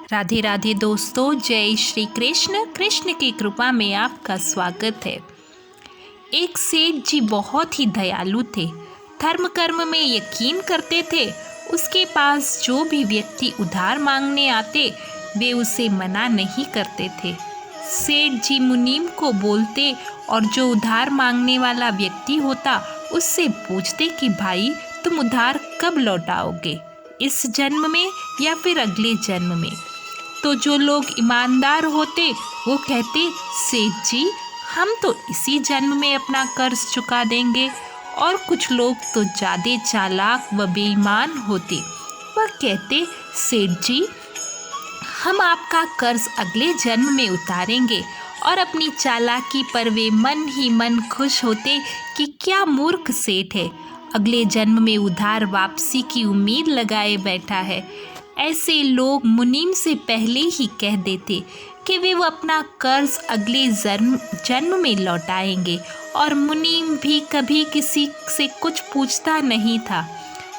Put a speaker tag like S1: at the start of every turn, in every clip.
S1: राधे राधे दोस्तों, जय श्री कृष्ण। कृष्ण की कृपा में आपका स्वागत है। एक सेठ जी बहुत ही दयालु थे, धर्म कर्म में यकीन करते थे। उसके पास जो भी व्यक्ति उधार मांगने आते वे उसे मना नहीं करते थे। सेठ जी मुनीम को बोलते और जो उधार मांगने वाला व्यक्ति होता उससे पूछते कि भाई तुम उधार कब लौटाओगे, इस जन्म में या फिर अगले जन्म में। तो जो लोग ईमानदार होते वो कहते सेठ जी हम तो इसी जन्म में अपना कर्ज चुका देंगे। और कुछ लोग तो ज़्यादा चालाक व बेईमान होते, वह कहते सेठ जी हम आपका कर्ज अगले जन्म में उतारेंगे। और अपनी चालाकी पर वे मन ही मन खुश होते कि क्या मूर्ख सेठ है, अगले जन्म में उधार वापसी की उम्मीद लगाए बैठा है। ऐसे लोग मुनीम से पहले ही कह देते कि वे वो अपना कर्ज अगले जन्म में लौटाएंगे। और मुनीम भी कभी किसी से कुछ पूछता नहीं था,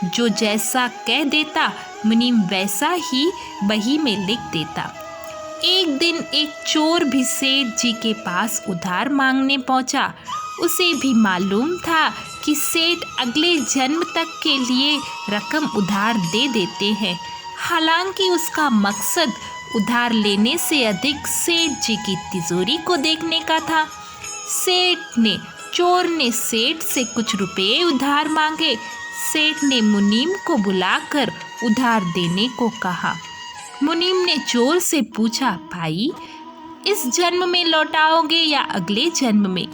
S1: जो जैसा कह देता मुनीम वैसा ही बही में लिख देता। एक दिन एक चोर भी सेठ जी के पास उधार मांगने पहुंचा। उसे भी मालूम था कि सेठ अगले जन्म तक के लिए रकम उधार दे देते हैं। हालांकि उसका मकसद उधार लेने से अधिक सेठ जी की तिजोरी को देखने का था। चोर ने सेठ से कुछ रुपए उधार मांगे। सेठ ने मुनीम को बुलाकर उधार देने को कहा। मुनीम ने चोर से पूछा, भाई इस जन्म में लौटाओगे या अगले जन्म में?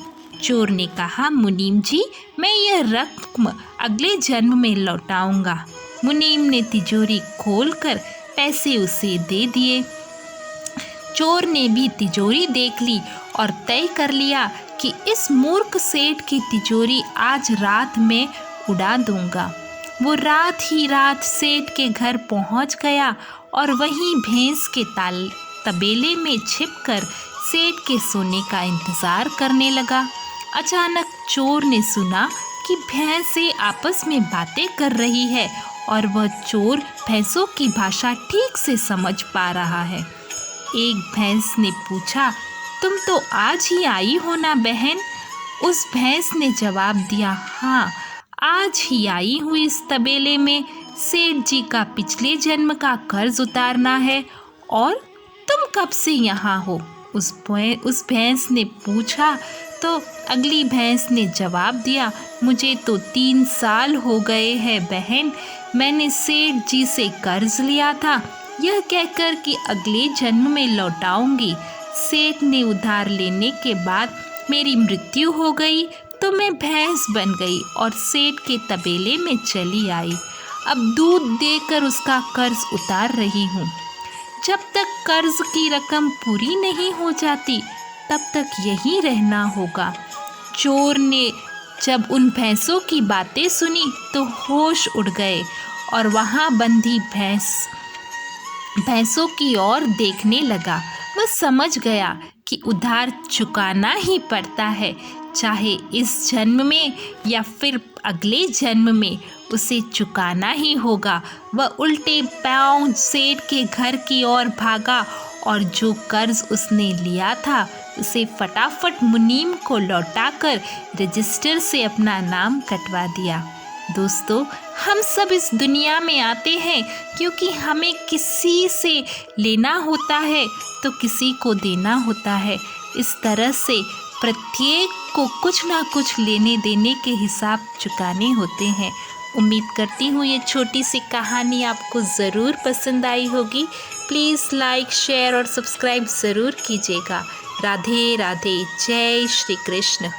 S1: चोर ने कहा, मुनीम जी मैं यह रकम अगले जन्म में लौटाऊंगा। मुनीम ने तिजोरी खोलकर पैसे उसे दे दिए। चोर ने भी तिजोरी देख ली और तय कर लिया कि इस मूर्ख सेठ की तिजोरी आज रात में उड़ा दूंगा। वो रात ही रात सेठ के घर पहुंच गया और वहीं भैंस के तबेले में छिपकर सेठ के सोने का इंतजार करने लगा। अचानक चोर ने सुना कि भैंसें आपस में बातें कर रही है और वह चोर भैंसों की भाषा ठीक से समझ पा रहा है। एक भैंस ने पूछा, तुम तो आज ही आई हो ना बहन? उस भैंस ने जवाब दिया, हाँ आज ही आई हूँ इस तबेले में सेठ जी का पिछले जन्म का कर्ज उतारना है। और तुम कब से यहाँ हो? उस भैंस ने पूछा। तो अगली भैंस ने जवाब दिया, मुझे तो 3 साल हो गए हैं बहन, मैंने सेठ जी से कर्ज लिया था यह कहकर कि अगले जन्म में लौटाऊंगी। सेठ ने उधार लेने के बाद मेरी मृत्यु हो गई तो मैं भैंस बन गई और सेठ के तबेले में चली आई। अब दूध देकर उसका कर्ज उतार रही हूँ। जब तक कर्ज की रकम पूरी नहीं हो जाती तब तक यहीं रहना होगा। चोर ने जब उन भैंसों की बातें सुनी तो होश उड़ गए और वहाँ बंधी भैंसों की ओर देखने लगा। वह समझ गया कि उधार चुकाना ही पड़ता है, चाहे इस जन्म में या फिर अगले जन्म में उसे चुकाना ही होगा। वह उल्टे पांव सेठ के घर की ओर भागा और जो कर्ज उसने लिया था उसे फटाफट मुनीम को लौटाकर रजिस्टर से अपना नाम कटवा दिया। दोस्तों, हम सब इस दुनिया में आते हैं क्योंकि हमें किसी से लेना होता है तो किसी को देना होता है। इस तरह से प्रत्येक को कुछ ना कुछ लेने देने के हिसाब चुकाने होते हैं। उम्मीद करती हूँ ये छोटी सी कहानी आपको ज़रूर पसंद आई होगी। प्लीज़ लाइक, शेयर और सब्सक्राइब ज़रूर कीजिएगा। राधे राधे, जय श्री कृष्ण।